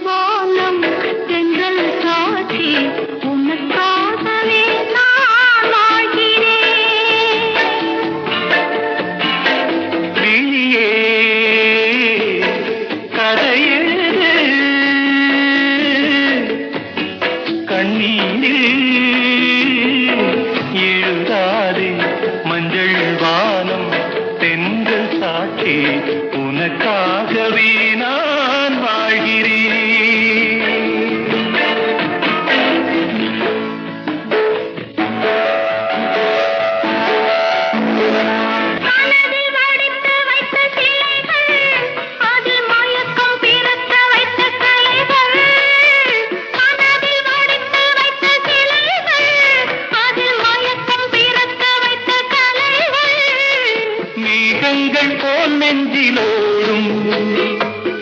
வானம் தென்றல் சாட்சி உனக்காகவே நான் வாழ்கிறேன். விழியே கதையேது கண்ணீரில் எழுதாதே மஞ்சள் வானம் தென்றல் சாட்சி உனக்காகவே நான்